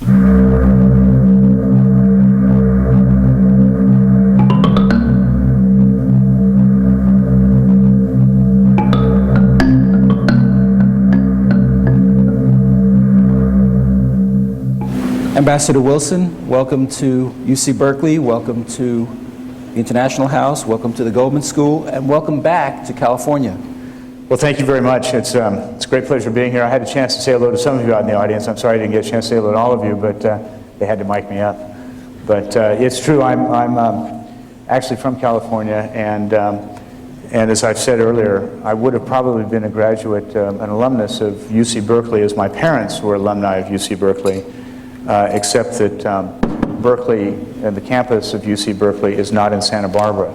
Ambassador Wilson, welcome to UC Berkeley, welcome to the International House, welcome to the Goldman School, and welcome back to California. Well, thank you very much. It's a great pleasure being here. I had a chance to say hello to some of you out in the audience. I'm sorry I didn't get a chance to say hello to all of you, but they had to mic me up. But it's true, I'm actually from California, and as I've said earlier, I would have probably been a graduate, an alumnus of UC Berkeley, as my parents were alumni of UC Berkeley. Except that Berkeley and the campus of UC Berkeley is not in Santa Barbara.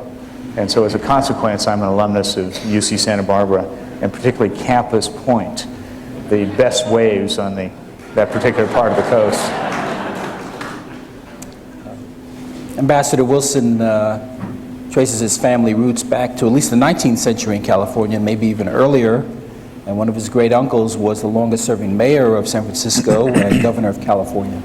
And so as a consequence, I'm an alumnus of UC Santa Barbara, and particularly Campus Point, the best waves on that particular part of the coast. Ambassador Wilson traces his family roots back to at least the 19th century in California, maybe even earlier. And one of his great uncles was the longest-serving mayor of San Francisco and governor of California,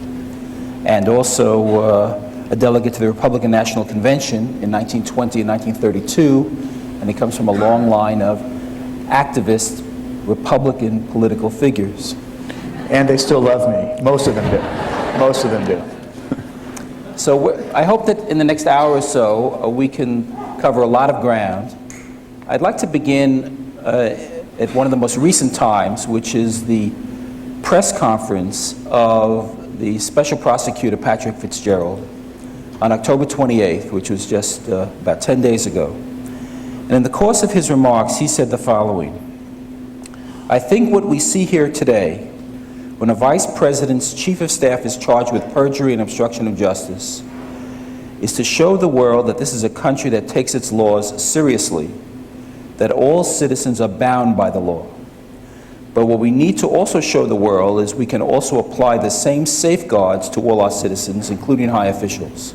and also a delegate to the Republican National Convention in 1920 and 1932. And he comes from a long line of activist Republican political figures. And they still love me. Most of them do. Most of them do. So I hope that in the next hour or so we can cover a lot of ground. I'd like to begin at one of the most recent times, which is the press conference of the Special Prosecutor Patrick Fitzgerald on October 28th, which was just about 10 days ago. And in the course of his remarks, he said the following: "I think what we see here today, when a vice president's chief of staff is charged with perjury and obstruction of justice, is to show the world that this is a country that takes its laws seriously, that all citizens are bound by the law. But what we need to also show the world is we can also apply the same safeguards to all our citizens, including high officials.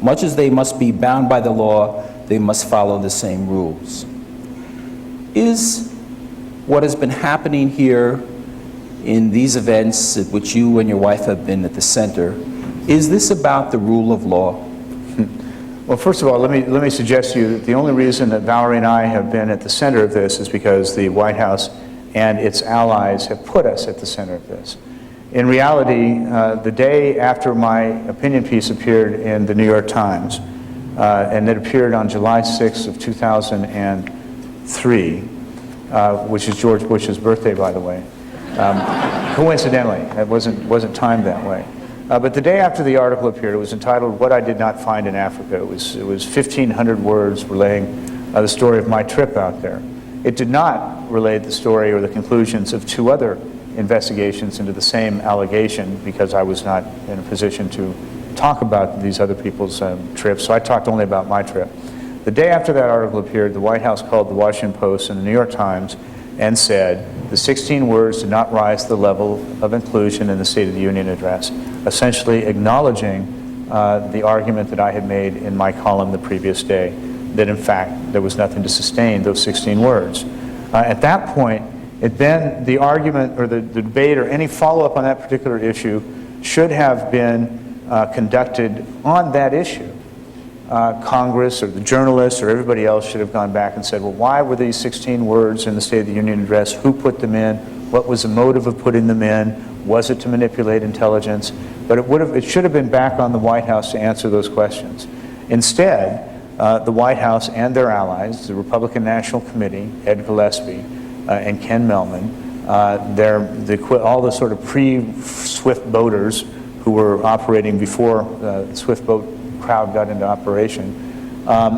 Much as they must be bound by the law, they must follow the same rules." Is what has been happening here in these events at which you and your wife have been at the center, is this about the rule of law? Well, first of all, let me suggest to you that the only reason that Valerie and I have been at the center of this is because the White House and its allies have put us at the center of this. In reality, the day after my opinion piece appeared in the New York Times, and it appeared on July 6th of 2003, which is George Bush's birthday, by the way. Coincidentally, it wasn't timed that way. But the day after the article appeared, it was entitled "What I Did Not Find in Africa." It was 1,500 words relaying the story of my trip out there. It did not relate the story or the conclusions of two other investigations into the same allegation, because I was not in a position to talk about these other people's trips, so I talked only about my trip. The day after that article appeared, the White House called the Washington Post and the New York Times and said the 16 words did not rise to the level of inclusion in the State of the Union address, essentially acknowledging the argument that I had made in my column the previous day, that in fact there was nothing to sustain those 16 words. At that point, then the argument or the debate or any follow-up on that particular issue should have been conducted on that issue. Congress or the journalists or everybody else should have gone back and said, well, why were these 16 words in the State of the Union address? Who put them in? What was the motive of putting them in? Was it to manipulate intelligence? But it should have been back on the White House to answer those questions. Instead, the White House and their allies, the Republican National Committee, Ed Gillespie and Ken Mellman, all the sort of pre-Swift boaters who were operating before the Swift boat crowd got into operation,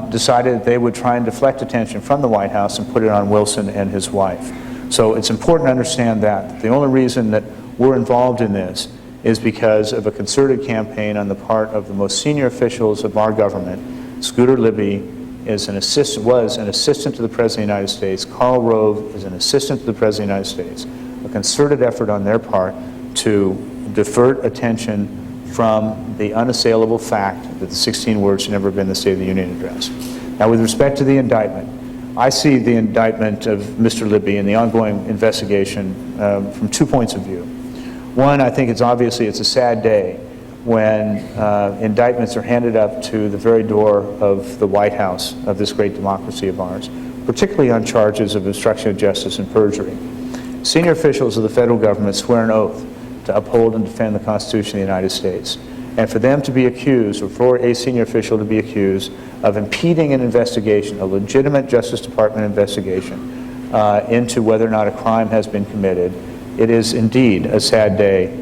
decided that they would try and deflect attention from the White House and put it on Wilson and his wife. So it's important to understand that. The only reason that we're involved in this is because of a concerted campaign on the part of the most senior officials of our government. Scooter Libby was an assistant to the President of the United States. Karl Rove is an assistant to the President of the United States. A concerted effort on their part to divert attention from the unassailable fact that the 16 words should never have been in the State of the Union address. Now, with respect to the indictment, I see the indictment of Mr. Libby and the ongoing investigation from 2 points of view. One, I think it's a sad day when indictments are handed up to the very door of the White House of this great democracy of ours, particularly on charges of obstruction of justice and perjury. Senior officials of the federal government swear an oath to uphold and defend the Constitution of the United States. And for them to be accused, or for a senior official to be accused of impeding an investigation, a legitimate Justice Department investigation into whether or not a crime has been committed, it is indeed a sad day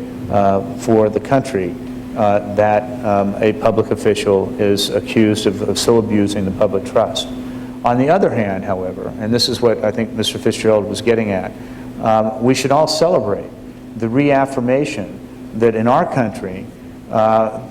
for the country that a public official is accused of so abusing the public trust. On the other hand, however, and this is what I think Mr. Fitzgerald was getting at, we should all celebrate the reaffirmation that in our country,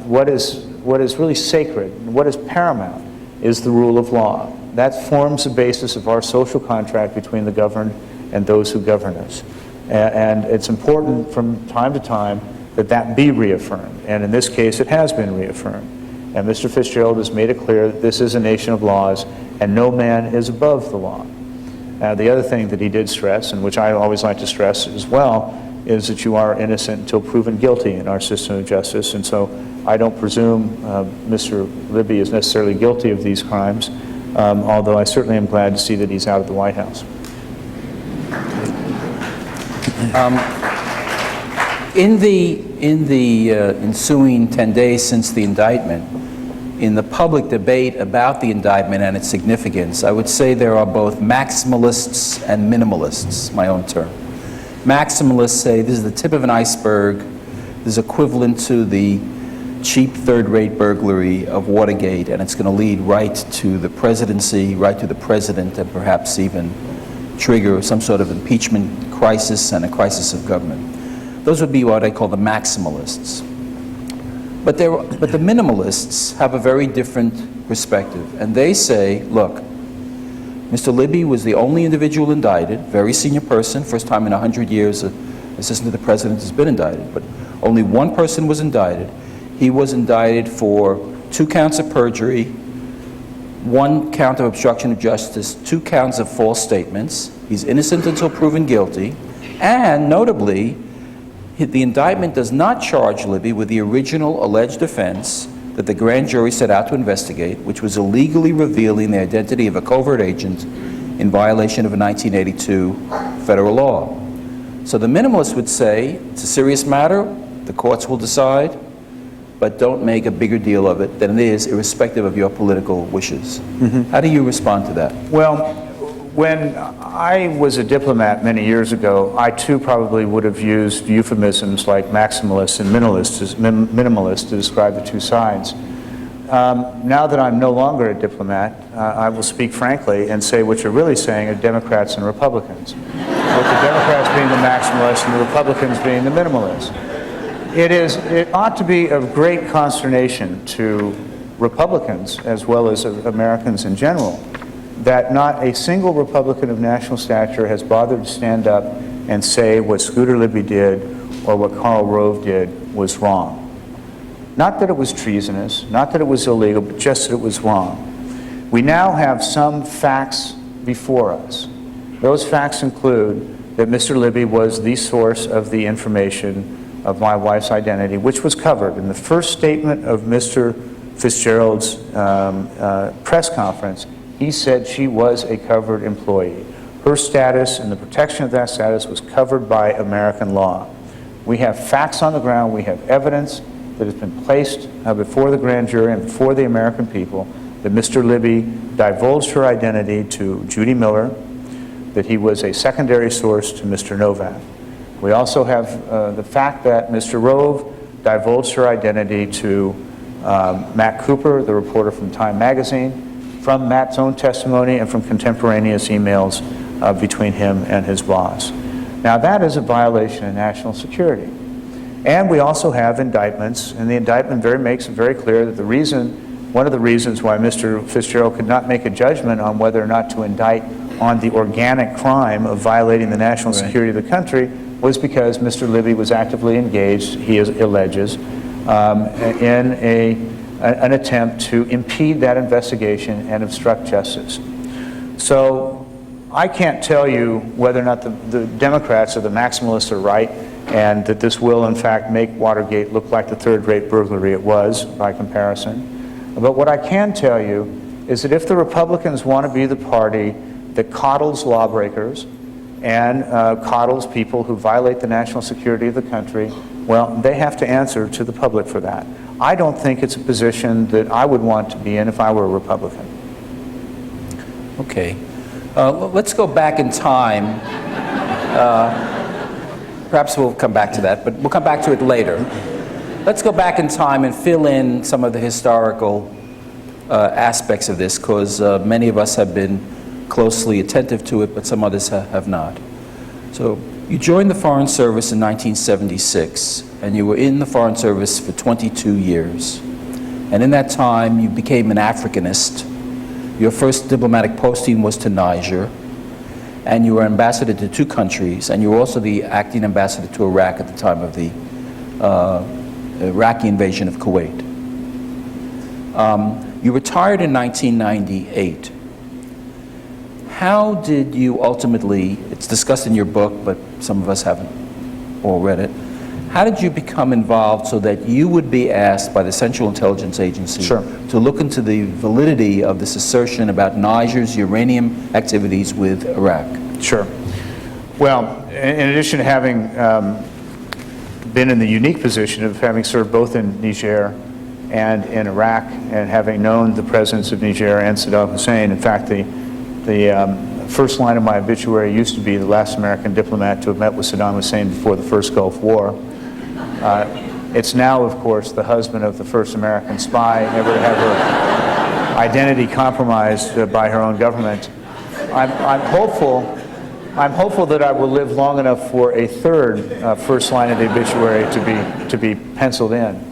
what is really sacred, what is paramount, is the rule of law. That forms the basis of our social contract between the governed and those who govern us. And it's important from time to time that that be reaffirmed. And in this case, it has been reaffirmed. And Mr. Fitzgerald has made it clear that this is a nation of laws and no man is above the law. The other thing that he did stress, and which I always like to stress as well, is that you are innocent until proven guilty in our system of justice. And so I don't presume Mr. Libby is necessarily guilty of these crimes, although I certainly am glad to see that he's out of the White House. In the ensuing 10 days since the indictment, in the public debate about the indictment and its significance, I would say there are both maximalists and minimalists, my own term. Maximalists say this is the tip of an iceberg, this is equivalent to the cheap third-rate burglary of Watergate, and it's going to lead right to the presidency, right to the president, and perhaps even trigger some sort of impeachment crisis and a crisis of government. Those would be what I call the maximalists. But the minimalists have a very different perspective, and they say, look, Mr. Libby was the only individual indicted, very senior person, first time in 100 years an assistant to the president has been indicted, but only one person was indicted. He was indicted for 2 counts of perjury, 1 count of obstruction of justice, 2 counts of false statements. He's innocent until proven guilty, and notably, the indictment does not charge Libby with the original alleged offense that the grand jury set out to investigate, which was illegally revealing the identity of a covert agent in violation of a 1982 federal law. So the minimalists would say, it's a serious matter, the courts will decide, but don't make a bigger deal of it than it is, irrespective of your political wishes. How do you respond to that? Well, when I was a diplomat many years ago, I too probably would have used euphemisms like maximalist and minimalist to describe the two sides. Now that I'm no longer a diplomat, I will speak frankly and say what you're really saying are Democrats and Republicans, with the Democrats being the maximalists and the Republicans being the minimalists. It ought to be of great consternation to Republicans as well as Americans in general that not a single Republican of national stature has bothered to stand up and say what Scooter Libby did or what Karl Rove did was wrong. Not that it was treasonous, not that it was illegal, but just that it was wrong. We now have some facts before us. Those facts include that Mr. Libby was the source of the information of my wife's identity, which was covered in the first statement of Mr. Fitzgerald's press conference. He said she was a covered employee. Her status and the protection of that status was covered by American law. We have facts on the ground, we have evidence that has been placed before the grand jury and before the American people that Mr. Libby divulged her identity to Judy Miller, that he was a secondary source to Mr. Novak. We also have the fact that Mr. Rove divulged her identity to Matt Cooper, the reporter from Time magazine, from Matt's own testimony and from contemporaneous emails between him and his boss. Now that is a violation of national security. And we also have indictments, and the indictment makes it very clear that one of the reasons why Mr. Fitzgerald could not make a judgment on whether or not to indict on the organic crime of violating the national security of the country was because Mr. Libby was actively engaged, he alleges, in an attempt to impede that investigation and obstruct justice. So I can't tell you whether or not the Democrats or the maximalists are right and that this will, in fact, make Watergate look like the third-rate burglary it was by comparison. But what I can tell you is that if the Republicans want to be the party that coddles lawbreakers and coddles people who violate the national security of the country, well, they have to answer to the public for that. I don't think it's a position that I would want to be in if I were a Republican. Okay. Let's go back in time. Perhaps we'll come back to that, but we'll come back to it later. Let's go back in time and fill in some of the historical aspects of this, because many of us have been closely attentive to it, but some others have not. So you joined the Foreign Service in 1976, and you were in the Foreign Service for 22 years. And in that time, you became an Africanist. Your first diplomatic posting was to Niger, and you were ambassador to 2 countries, and you were also the acting ambassador to Iraq at the time of the Iraqi invasion of Kuwait. You retired in 1998. How did you ultimately, it's discussed in your book, but some of us haven't all read it, how did you become involved so that you would be asked by the Central Intelligence Agency to look into the validity of this assertion about Niger's uranium activities with Iraq? Sure. Well, in addition to having been in the unique position of having served both in Niger and in Iraq, and having known the presidents of Niger and Saddam Hussein, in fact, the first line of my obituary used to be the last American diplomat to have met with Saddam Hussein before the first Gulf War. It's now, of course, the husband of the first American spy, never to have her identity compromised by her own government. I'm hopeful that I will live long enough for a third first line of the obituary to be penciled in.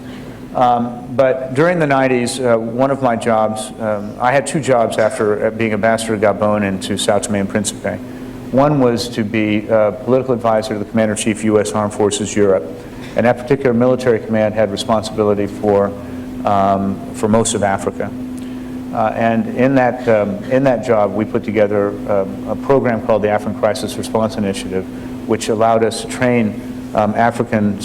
But during the 90s, one of my jobs, I had 2 jobs after being ambassador to Gabon and to Sao Tome and Principe. One was to be political advisor to the Commander-in-Chief, U.S. Armed Forces Europe. And that particular military command had responsibility for most of Africa. And in that job, we put together a program called the African Crisis Response Initiative, which allowed us to train African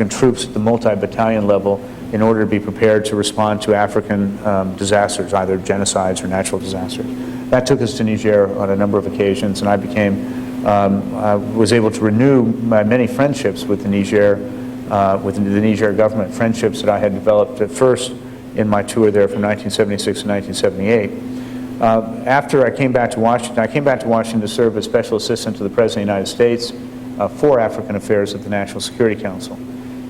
troops at the multi-battalion level in order to be prepared to respond to African disasters, either genocides or natural disasters. That took us to Niger on a number of occasions, and I was able to renew my many friendships with the Niger government, friendships that I had developed at first in my tour there from 1976 to 1978. After I came back to Washington to serve as Special Assistant to the President of the United States for African Affairs at the National Security Council.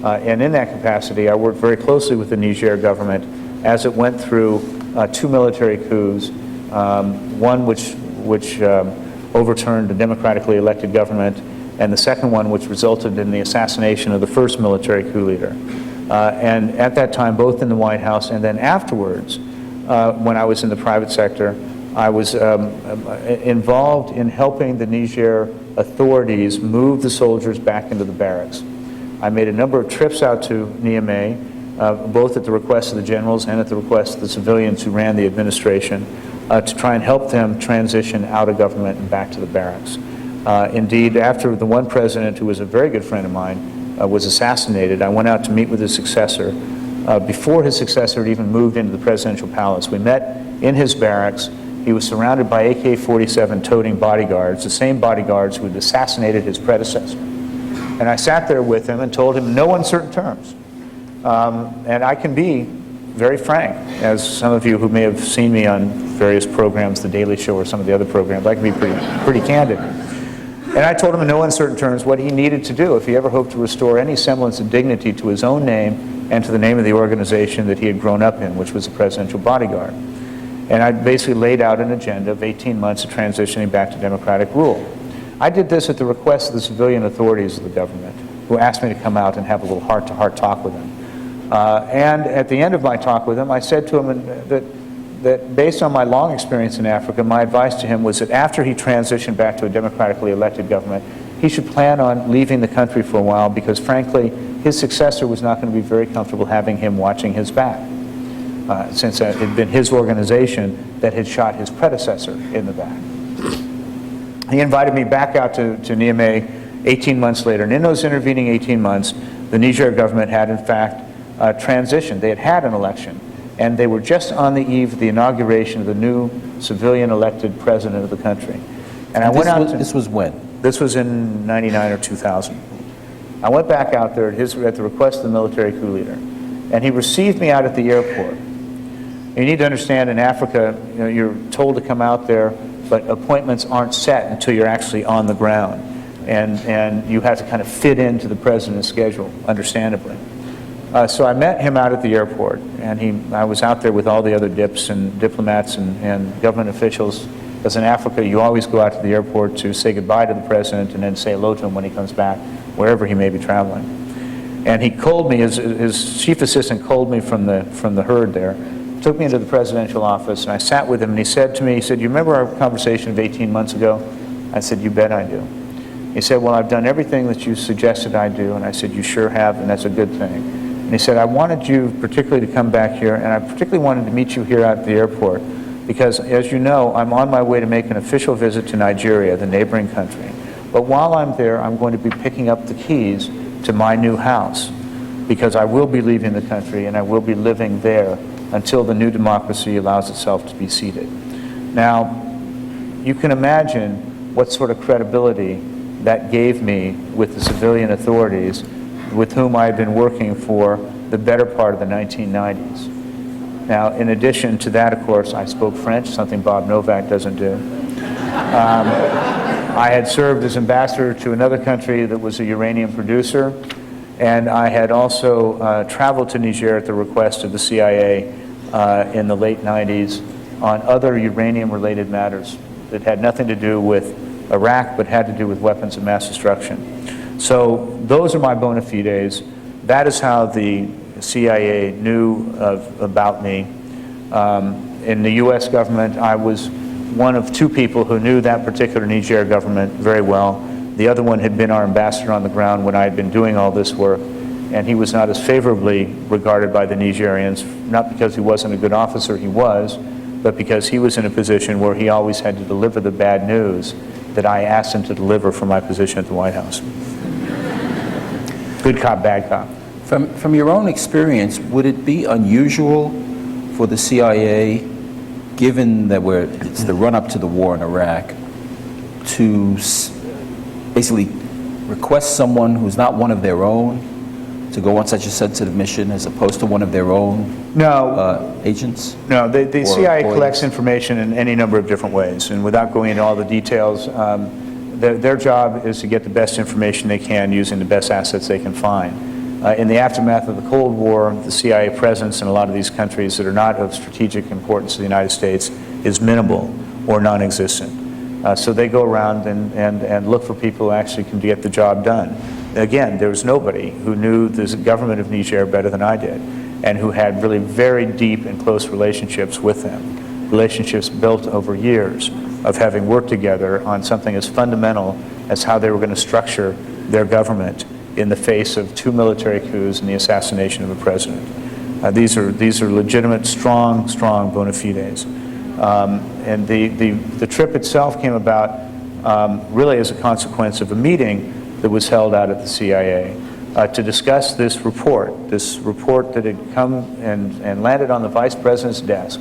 And in that capacity, I worked very closely with the Niger government as it went through 2 military coups, one which overturned a democratically elected government, and the second one which resulted in the assassination of the first military coup leader. And at that time, both in the White House and then afterwards, when I was in the private sector, I was involved in helping the Niger authorities move the soldiers back into the barracks. I made a number of trips out to Niamey, both at the request of the generals and at the request of the civilians who ran the administration, to try and help them transition out of government and back to the barracks. Indeed, after the one president, who was a very good friend of mine, was assassinated, I went out to meet with his successor. Before his successor had even moved into the presidential palace, we met in his barracks. He was surrounded by AK-47 toting bodyguards, the same bodyguards who had assassinated his predecessor. And I sat there with him and told him in no uncertain terms. And I can be very frank, as some of you who may have seen me on various programs, The Daily Show or some of the other programs, I can be pretty candid. And I told him in no uncertain terms what he needed to do if he ever hoped to restore any semblance of dignity to his own name and to the name of the organization that he had grown up in, which was the Presidential Bodyguard. And I basically laid out an agenda of 18 months of transitioning back to democratic rule. I did this at the request of the civilian authorities of the government, who asked me to come out and have a little heart-to-heart talk with them. And at the end of my talk with him, I said to him that based on my long experience in Africa, my advice to him was that after he transitioned back to a democratically elected government, he should plan on leaving the country for a while because, frankly, his successor was not going to be very comfortable having him watching his back, since it had been his organization that had shot his predecessor in the back. He invited me back out to Niamey 18 months later. And in those intervening 18 months, the Niger government had, in fact, transitioned. They had had an election, and they were just on the eve of the inauguration of the new civilian-elected president of the country. And I went out to... This was when? This was in 99 or 2000. I went back out there at the request of the military coup leader, and he received me out at the airport. You need to understand, in Africa, you're told to come out there, but appointments aren't set until you're actually on the ground. And you have to kind of fit into the president's schedule, understandably. So I met him out at the airport, and I was out there with all the other dips and diplomats and government officials, because in Africa you always go out to the airport to say goodbye to the president and then say hello to him when he comes back, wherever he may be traveling. And he called me, his chief assistant called me from the herd there, took me into the presidential office, and I sat with him, and he said to me, he said, "You remember our conversation of 18 months ago?" I said, "You bet I do." He said, "Well, I've done everything that you suggested I do." And I said, "You sure have, and that's a good thing." And he said, "I wanted you particularly to come back here, and I particularly wanted to meet you here at the airport, because, as you know, I'm on my way to make an official visit to Nigeria, the neighboring country. But while I'm there, I'm going to be picking up the keys to my new house, because I will be leaving the country, and I will be living there until the new democracy allows itself to be seated." Now, you can imagine what sort of credibility that gave me with the civilian authorities with whom I had been working for the better part of the 1990s. Now, in addition to that, of course, I spoke French, something Bob Novak doesn't do. I had served as ambassador to another country that was a uranium producer, and I had also traveled to Niger at the request of the CIA in the late 90s on other uranium-related matters that had nothing to do with Iraq, but had to do with weapons of mass destruction. So those are my bona fides. That is how the CIA knew about me. In the U.S. government, I was one of two people who knew that particular Niger government very well. The other one had been our ambassador on the ground when I had been doing all this work, and he was not as favorably regarded by the Nigerians, not because he wasn't a good officer, he was, but because he was in a position where he always had to deliver the bad news that I asked him to deliver from my position at the White House. Good cop, bad cop. From your own experience, would it be unusual for the CIA, given that it's the run-up to the war in Iraq, to basically request someone who's not one of their own to go on such a sensitive mission as opposed to one of their own agents? No, the CIA employees? collects information in any number of different ways, and without going into all the details, their job is to get the best information they can using the best assets they can find. In the aftermath of the Cold War, the CIA presence in a lot of these countries that are not of strategic importance to the United States is minimal or non-existent. So they go around and look for people who actually can get the job done. Again, there was nobody who knew the government of Niger better than I did, and who had really very deep and close relationships with them. Relationships built over years of having worked together on something as fundamental as how they were going to structure their government in the face of two military coups and the assassination of a president. These are legitimate, strong bona fides. And the trip itself came about really as a consequence of a meeting that was held out at the CIA to discuss this report that had come and landed on the Vice President's desk,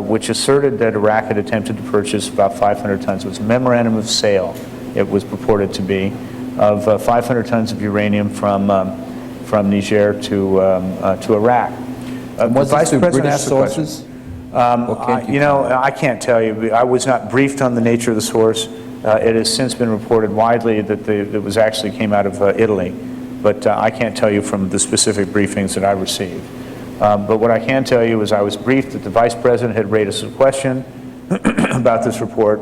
which asserted that Iraq had attempted to purchase about 500 tons. It was a memorandum of sale, it was purported to be, of 500 tons of uranium from Niger to Iraq. Was this through British sources? I can't tell you. I was not briefed on the nature of the source. It has since been reported widely that it was actually came out of Italy, but I can't tell you from the specific briefings that I received. But what I can tell you is I was briefed that the Vice President had raised a question about this report,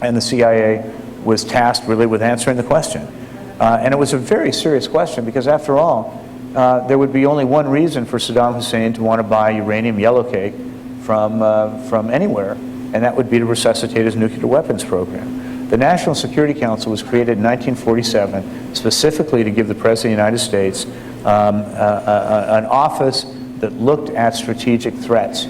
and the CIA was tasked really with answering the question. And it was a very serious question because, after all, there would be only one reason for Saddam Hussein to want to buy uranium yellowcake from anywhere, and that would be to resuscitate his nuclear weapons program. The National Security Council was created in 1947 specifically to give the President of the United States an office that looked at strategic threats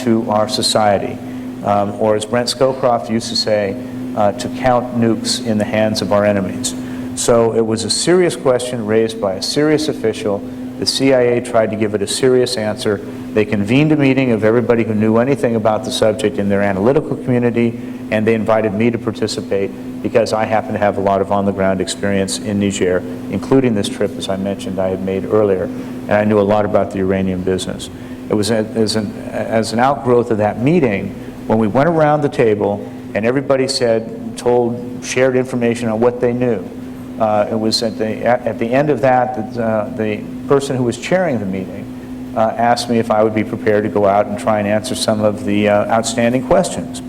to our society. Or as Brent Scowcroft used to say, to count nukes in the hands of our enemies. So it was a serious question raised by a serious official. The CIA tried to give it a serious answer. They convened a meeting of everybody who knew anything about the subject in their analytical community, and they invited me to participate because I happen to have a lot of on-the-ground experience in Niger, including this trip, as I mentioned, I had made earlier, and I knew a lot about the uranium business. It was as an outgrowth of that meeting when we went around the table and everybody shared information on what they knew. It was at the end of that the person who was chairing the meeting asked me if I would be prepared to go out and try and answer some of the outstanding questions.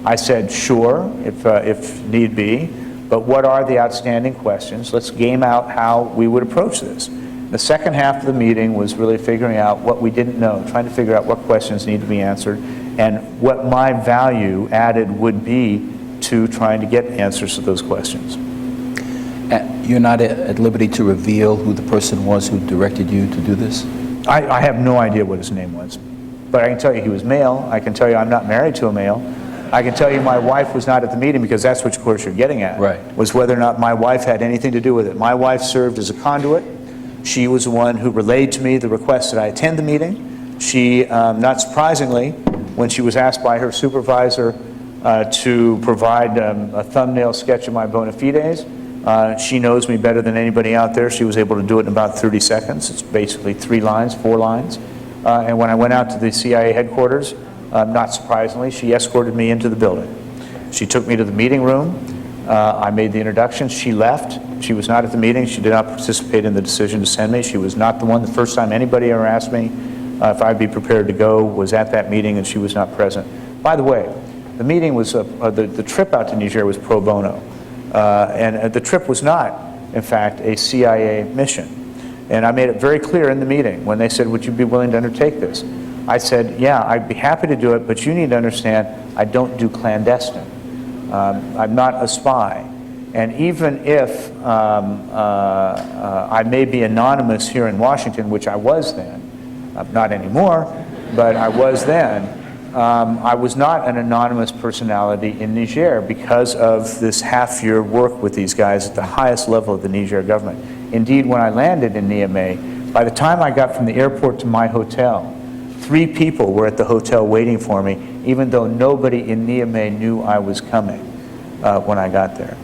I said, sure, if need be, but what are the outstanding questions? Let's game out how we would approach this. The second half of the meeting was really figuring out what we didn't know, trying to figure out what questions need to be answered, and what my value added would be to trying to get answers to those questions. You're not at liberty to reveal who the person was who directed you to do this? I have no idea what his name was, but I can tell you he was male. I can tell you I'm not married to a male. I can tell you my wife was not at the meeting, because that's which course you're getting at, right, was whether or not my wife had anything to do with it. My wife served as a conduit. She was the one who relayed to me the request that I attend the meeting. She, not surprisingly, when she was asked by her supervisor to provide a thumbnail sketch of my bona fides, she knows me better than anybody out there. She was able to do it in about 30 seconds. It's basically 3 lines, 4 lines. And when I went out to the CIA headquarters, not surprisingly, she escorted me into the building. She took me to the meeting room. I made the introduction. She left. She was not at the meeting. She did not participate in the decision to send me. She was not the one. The first time anybody ever asked me if I'd be prepared to go was at that meeting, and she was not present. By the way, the meeting was, the trip out to Niger was pro bono. And the trip was not, in fact, a CIA mission. And I made it very clear in the meeting when they said, would you be willing to undertake this? I said, yeah, I'd be happy to do it, but you need to understand I don't do clandestine. I'm not a spy. And even if I may be anonymous here in Washington, which I was then, not anymore, but I was then, I was not an anonymous personality in Niger because of this half-year work with these guys at the highest level of the Niger government. Indeed, when I landed in Niamey, by the time I got from the airport to my hotel, 3 people were at the hotel waiting for me, even though nobody in Niamey knew I was coming when I got there.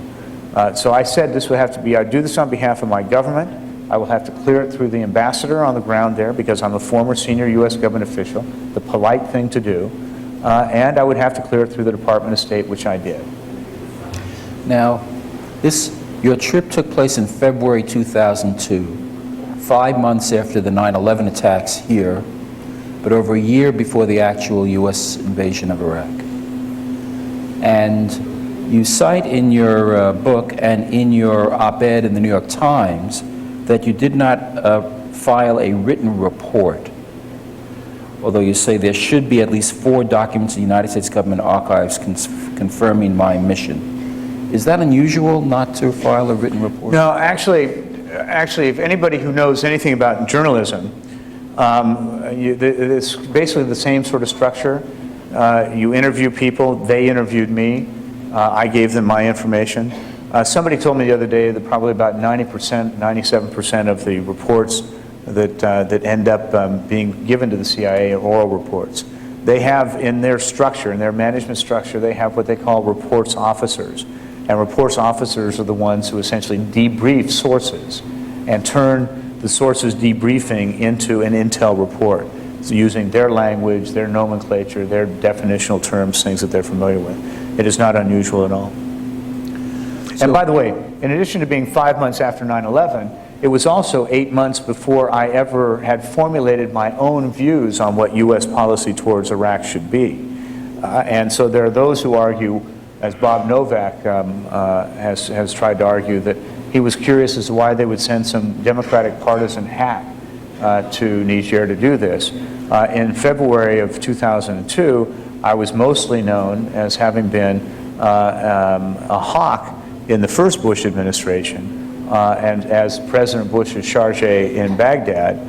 So I said this would have to be, I do this on behalf of my government. I will have to clear it through the ambassador on the ground there because I'm a former senior U.S. government official, the polite thing to do, and I would have to clear it through the Department of State, which I did. Now, your trip took place in February 2002, 5 months after the 9/11 attacks here, but over a year before the actual U.S. invasion of Iraq. And you cite in your book and in your op-ed in the New York Times that you did not file a written report, although you say there should be at least 4 documents in the United States government archives confirming my mission. Is that unusual not to file a written report? No, actually, if anybody who knows anything about journalism, it's basically the same sort of structure. You interview people, they interviewed me, I gave them my information. Somebody told me the other day that probably about 90%, 97% of the reports that end up being given to the CIA are oral reports. They have in their structure, in their management structure, they have what they call reports officers. And reports officers are the ones who essentially debrief sources and turn the sources' debriefing into an intel report, so using their language, their nomenclature, their definitional terms, things that they're familiar with. It is not unusual at all. And by the way, in addition to being 5 months after 9/11, it was also 8 months before I ever had formulated my own views on what U.S. policy towards Iraq should be. And so there are those who argue, as Bob Novak has tried to argue, that he was curious as to why they would send some Democratic partisan hack to Niger to do this. In February of 2002, I was mostly known as having been a hawk in the first Bush administration and as President Bush's charge in Baghdad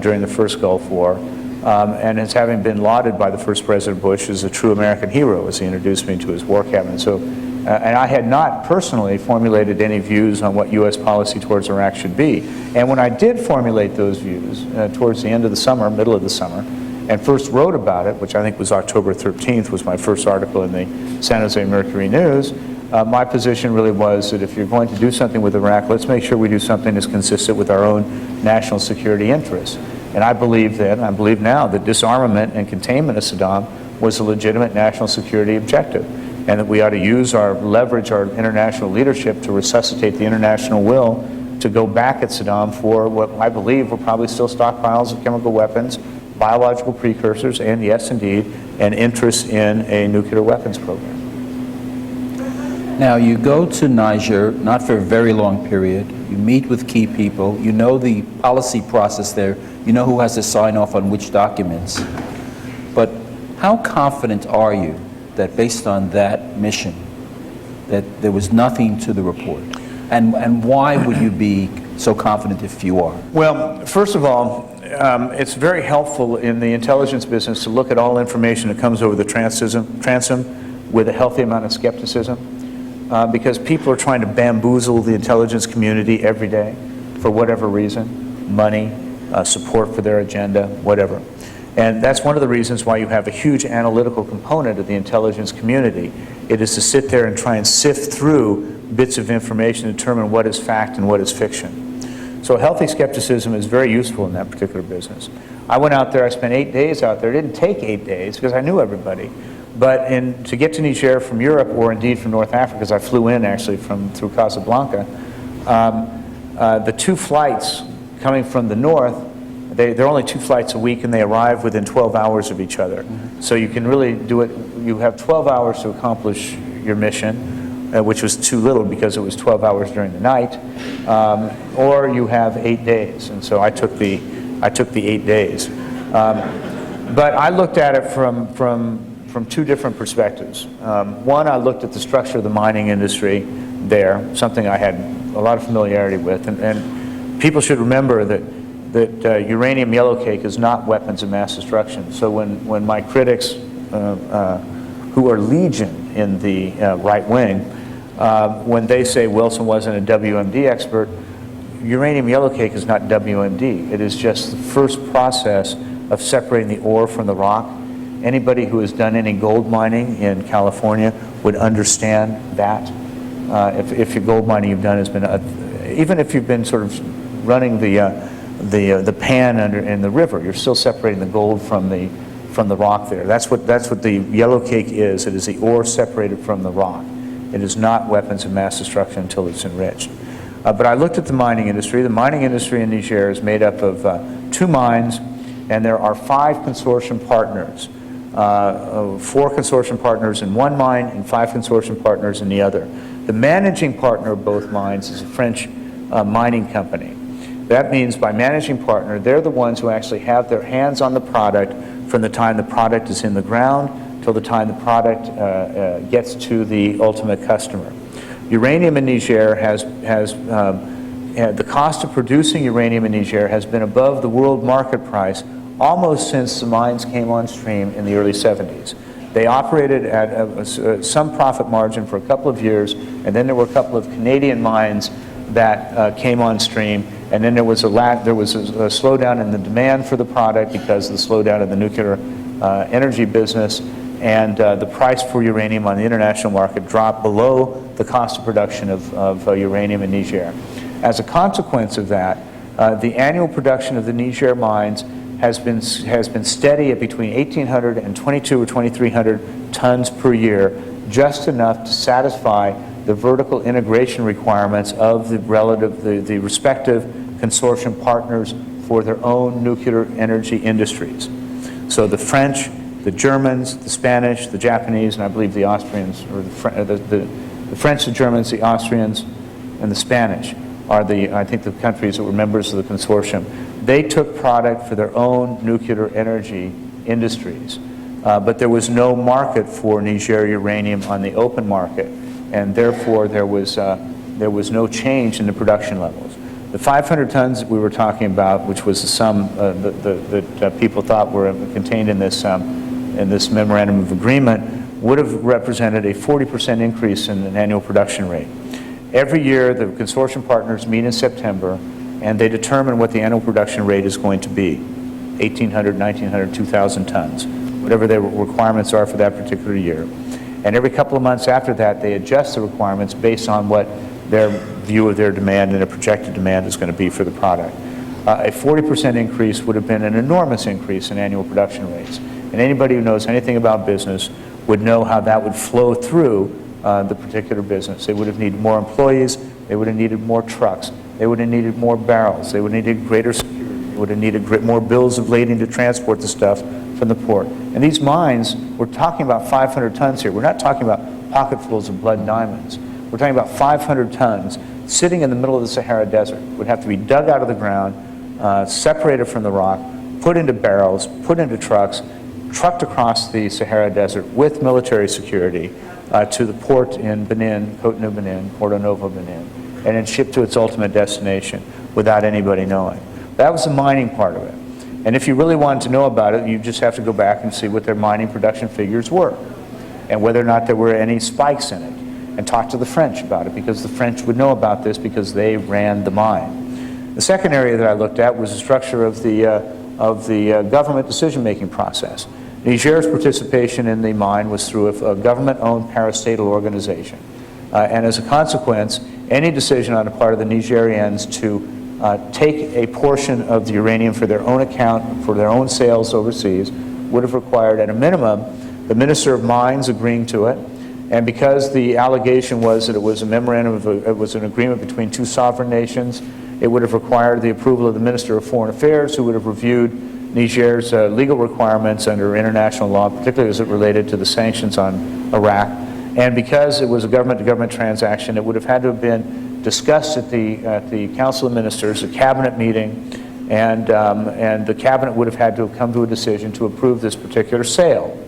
during the first Gulf War, and as having been lauded by the first President Bush as a true American hero as he introduced me to his war cabinet. So And I had not personally formulated any views on what U.S. policy towards Iraq should be. And when I did formulate those views towards the end of the summer, middle of the summer, and first wrote about it, which I think was October 13th, was my first article in the San Jose Mercury News, my position really was that if you're going to do something with Iraq, let's make sure we do something that's consistent with our own national security interests. And I believe then, I believe now, that disarmament and containment of Saddam was a legitimate national security objective, and that we ought to leverage our international leadership to resuscitate the international will to go back at Saddam for what I believe were probably still stockpiles of chemical weapons, biological precursors, and yes, indeed, an interest in a nuclear weapons program. Now, you go to Niger, not for a very long period. You meet with key people. You know the policy process there. You know who has to sign off on which documents. But how confident are you that based on that mission, that there was nothing to the report? And why would you be so confident if you are? Well, first of all, it's very helpful in the intelligence business to look at all information that comes over the transom with a healthy amount of skepticism, because people are trying to bamboozle the intelligence community every day for whatever reason, money, support for their agenda, whatever. And that's one of the reasons why you have a huge analytical component of the intelligence community. It is to sit there and try and sift through bits of information and determine what is fact and what is fiction. So healthy skepticism is very useful in that particular business. I went out there, I spent 8 days out there. It didn't take 8 days because I knew everybody. But to get to Niger from Europe, or indeed from North Africa, because I flew in actually through Casablanca, the 2 flights coming from the north, there are only 2 flights a week, and they arrive within 12 hours of each other. Mm-hmm. So you can really do it. You have 12 hours to accomplish your mission, which was too little because it was 12 hours during the night, or you have 8 days. And so I took the 8 days. But I looked at it from 2 different perspectives. One, I looked at the structure of the mining industry there, something I had a lot of familiarity with, and people should remember that uranium yellowcake is not weapons of mass destruction. So when my critics, who are legion in the right wing, when they say Wilson wasn't a WMD expert, uranium yellowcake is not WMD. It is just the first process of separating the ore from the rock. Anybody who has done any gold mining in California would understand that. If your gold mining you've done has been, even if you've been sort of running the pan in the river, you're still separating the gold from the rock there. That's what the yellowcake is. It is the ore separated from the rock. It is not weapons of mass destruction until it's enriched. But I looked at the mining industry. The mining industry in Niger is made up of 2 mines, and there are 5 consortium partners. 4 consortium partners in one mine and 5 consortium partners in the other. The managing partner of both mines is a French mining company. That means by managing partner, they're the ones who actually have their hands on the product from the time the product is in the ground till the time the product gets to the ultimate customer. Uranium in Niger the cost of producing uranium in Niger has been above the world market price almost since the mines came on stream in the early 70s. They operated at some profit margin for a couple of years, and then there were a couple of Canadian mines that came on stream, and then there was a slowdown in the demand for the product because of the slowdown in the nuclear energy business, and the price for uranium on the international market dropped below the cost of production of uranium in Niger. As a consequence of that, the annual production of the Niger mines has been steady at between 1,800 and 2,200 or 2,300 tons per year, just enough to satisfy the vertical integration requirements of the respective consortium partners for their own nuclear energy industries. So the French, the Germans, the Spanish, the Japanese, and I believe the Austrians, or the French, the Germans, the Austrians, and the Spanish are I think the countries that were members of the consortium. They took product for their own nuclear energy industries, but there was no market for Niger uranium on the open market, and therefore there was no change in the production levels. The 500 tons that we were talking about, which was the sum that people thought were contained in this memorandum of agreement, would have represented a 40% increase in an annual production rate. Every year, the consortium partners meet in September, and they determine what the annual production rate is going to be, 1,800, 1,900, 2,000 tons, whatever their requirements are for that particular year. And every couple of months after that, they adjust the requirements based on what their view of their demand and their projected demand is going to be for the product. A 40% increase would have been an enormous increase in annual production rates. And anybody who knows anything about business would know how that would flow through the particular business. They would have needed more employees, they would have needed more trucks, they would have needed more barrels, they would have needed greater security, they would have needed more bills of lading to transport the stuff from the port. And these mines, we're talking about 500 tons here. We're not talking about pocketfuls of blood diamonds. We're talking about 500 tons sitting in the middle of the Sahara Desert. Would have to be dug out of the ground, separated from the rock, put into barrels, put into trucks, trucked across the Sahara Desert with military security to the port in Benin, Cotonou, Benin, Porto Novo, Benin, and then shipped to its ultimate destination without anybody knowing. That was the mining part of it. And if you really wanted to know about it, you just have to go back and see what their mining production figures were and whether or not there were any spikes in it, and talk to the French about it, because the French would know about this because they ran the mine. The second area that I looked at was the structure of the government decision-making process. Niger's participation in the mine was through a government-owned parastatal organization. And as a consequence, any decision on the part of the Nigerians to take a portion of the uranium for their own account, for their own sales overseas, would have required, at a minimum, the Minister of Mines agreeing to it. And because the allegation was that it was a memorandum of it was an agreement between two sovereign nations, it would have required the approval of the Minister of Foreign Affairs, who would have reviewed Niger's legal requirements under international law, particularly as it related to the sanctions on Iraq. And because it was a government-to-government transaction, it would have had to have been discussed at the Council of Ministers, a cabinet meeting, and the cabinet would have had to have come to a decision to approve this particular sale.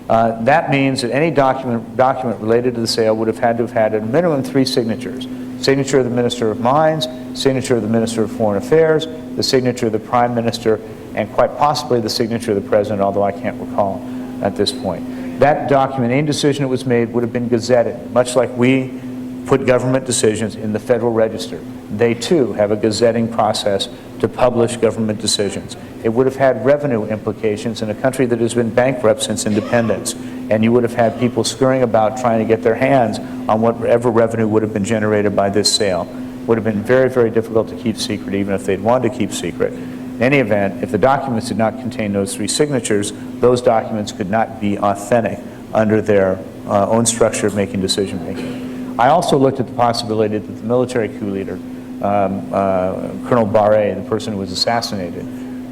That means that any document related to the sale would have had at a minimum 3 signatures. Signature of the Minister of Mines, signature of the Minister of Foreign Affairs, the signature of the Prime Minister, and quite possibly the signature of the President, although I can't recall at this point. That document, any decision that was made, would have been gazetted, much like we put government decisions in the Federal Register. They too have a gazetting process to publish government decisions. It would have had revenue implications in a country that has been bankrupt since independence, and you would have had people scurrying about trying to get their hands on whatever revenue would have been generated by this sale. It would have been very, very difficult to keep secret, even if they'd wanted to keep secret. In any event, if the documents did not contain those 3 signatures, those documents could not be authentic under their own structure of making decision-making. I also looked at the possibility that the military coup leader, Colonel Barre, the person who was assassinated,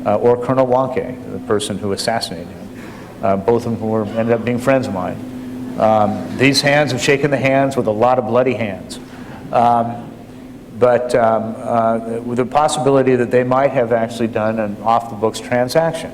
or Colonel Wanke, the person who assassinated him, both of them ended up being friends of mine. These hands have shaken the hands with a lot of bloody hands. But with the possibility that they might have actually done an off-the-books transaction.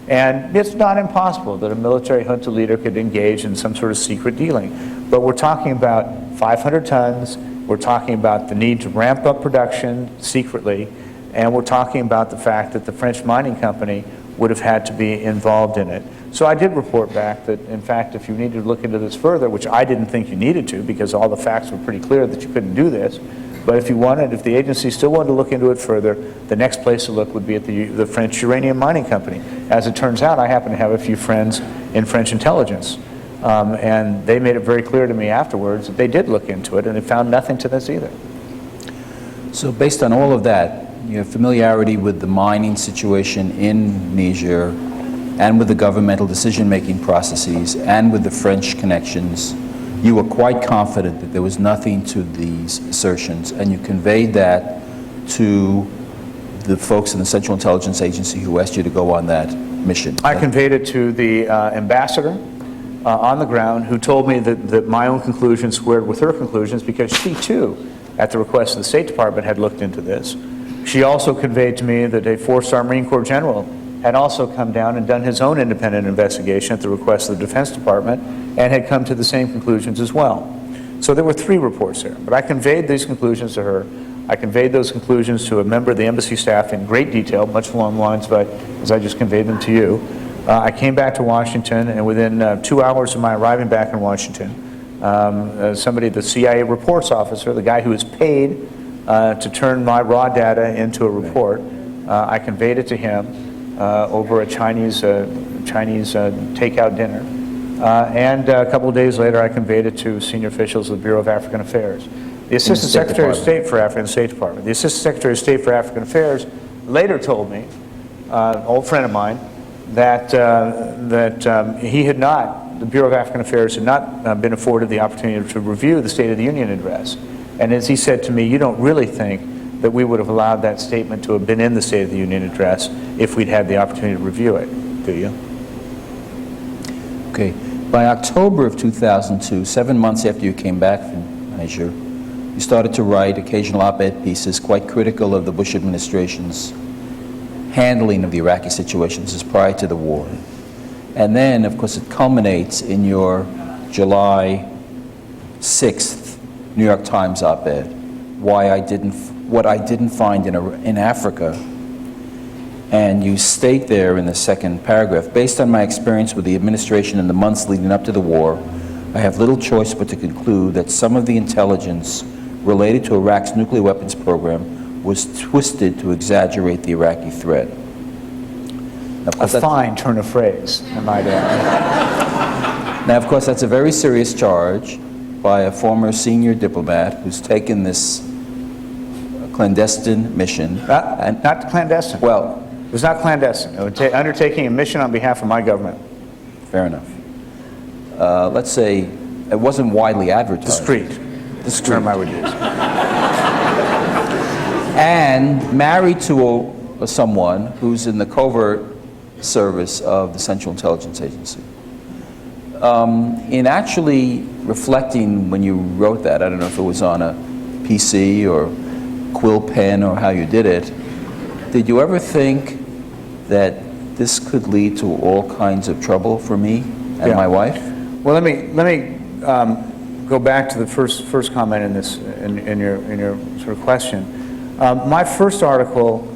And it's not impossible that a military junta leader could engage in some sort of secret dealing. But we're talking about 500 tons, we're talking about the need to ramp up production secretly, and we're talking about the fact that the French mining company would have had to be involved in it. So I did report back that, in fact, if you needed to look into this further, which I didn't think you needed to because all the facts were pretty clear that you couldn't do this, but if the agency still wanted to look into it further, the next place to look would be at the French uranium mining company. As it turns out, I happen to have a few friends in French intelligence, and they made it very clear to me afterwards that they did look into it, and they found nothing to this either. So based on all of that, you have familiarity with the mining situation in Niger, and with the governmental decision-making processes, and with the French connections. You were quite confident that there was nothing to these assertions, and you conveyed that to the folks in the Central Intelligence Agency who asked you to go on that mission. I conveyed it to the ambassador on the ground, who told me that my own conclusions squared with her conclusions, because she too, at the request of the State Department, had looked into this. She also conveyed to me that a 4-star Marine Corps general had also come down and done his own independent investigation at the request of the Defense Department, and had come to the same conclusions as well. So there were 3 reports there, but I conveyed these conclusions to her. I conveyed those conclusions to a member of the embassy staff in great detail, much along the lines as I just conveyed them to you. I came back to Washington, and within 2 hours of my arriving back in Washington, somebody, the CIA reports officer, the guy who was paid to turn my raw data into a report, I conveyed it to him over a Chinese takeout dinner. And a couple of days later, I conveyed it to senior officials of the Bureau of African Affairs. The Assistant Secretary of State for Africa in the State Department. The Assistant Secretary of State for African Affairs later told me, an old friend of mine, that he had not, the Bureau of African Affairs had not been afforded the opportunity to review the State of the Union address. And as he said to me, you don't really think that we would have allowed that statement to have been in the State of the Union address if we'd had the opportunity to review it, do you? Okay. By October of 2002, 7 months after you came back from Niger, you started to write occasional op-ed pieces quite critical of the Bush administration's handling of the Iraqi situation. This is prior to the war. And then, of course, it culminates in your July 6th New York Times op-ed, what I didn't find in Africa. And you state there in the second paragraph, based on my experience with the administration in the months leading up to the war, I have little choice but to conclude that some of the intelligence related to Iraq's nuclear weapons program was twisted to exaggerate the Iraqi threat. Now, A fine turn of phrase, I might add. Now, of course, that's a very serious charge by a former senior diplomat who's taken this clandestine mission. Not clandestine. Well, it was not clandestine. It was undertaking a mission on behalf of my government. fair enough. Let's say it wasn't widely advertised. Discreet. This term I would use. And married to someone who's in the covert service of the Central Intelligence Agency. In actually reflecting when you wrote that, I don't know if it was on a PC or quill pen or how you did it, did you ever think that this could lead to all kinds of trouble for me and my wife? Well, let me go back to the first comment in this in your sort of question. My first article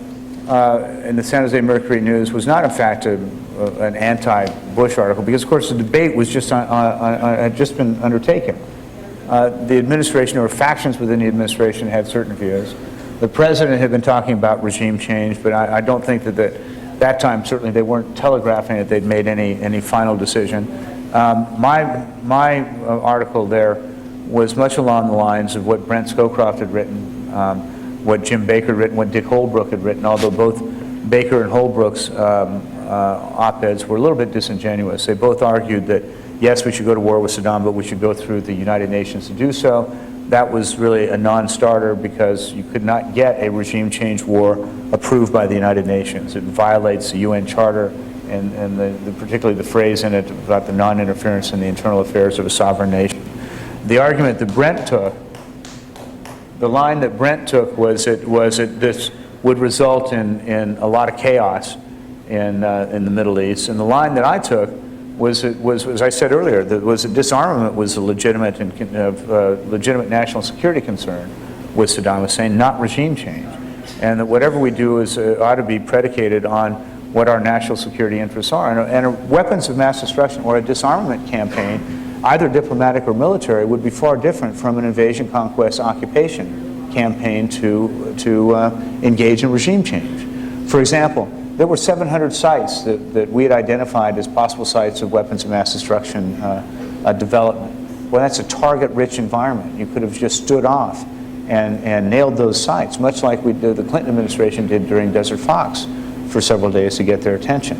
in the San Jose Mercury News was not, in fact, an anti-Bush article, because, of course, the debate was just had just been undertaken. The administration, or factions within the administration, had certain views. The president had been talking about regime change, but I don't think that time, certainly, they weren't telegraphing that they'd made any final decision. My article there was much along the lines of what Brent Scowcroft had written, what Jim Baker had written, what Dick Holbrooke had written, although both Baker and Holbrooke's op-eds were a little bit disingenuous. They both argued that, yes, we should go to war with Saddam, but we should go through the United Nations to do so. That was really a non-starter because you could not get a regime change war approved by the United Nations. It violates the UN Charter and particularly the phrase in it about the non-interference in the internal affairs of a sovereign nation. The argument that Brent took, the line that Brent took was that this would result in a lot of chaos in the Middle East, and the line that I took was, as I said earlier, that disarmament was a legitimate legitimate national security concern with Saddam Hussein, not regime change, and that whatever we do ought to be predicated on what our national security interests are. And weapons of mass destruction or a disarmament campaign, either diplomatic or military, would be far different from an invasion, conquest, occupation campaign to engage in regime change. For example, there were 700 sites that we had identified as possible sites of weapons of mass destruction development. Well, that's a target-rich environment. You could have just stood off and nailed those sites, much like the Clinton administration did during Desert Fox for several days to get their attention.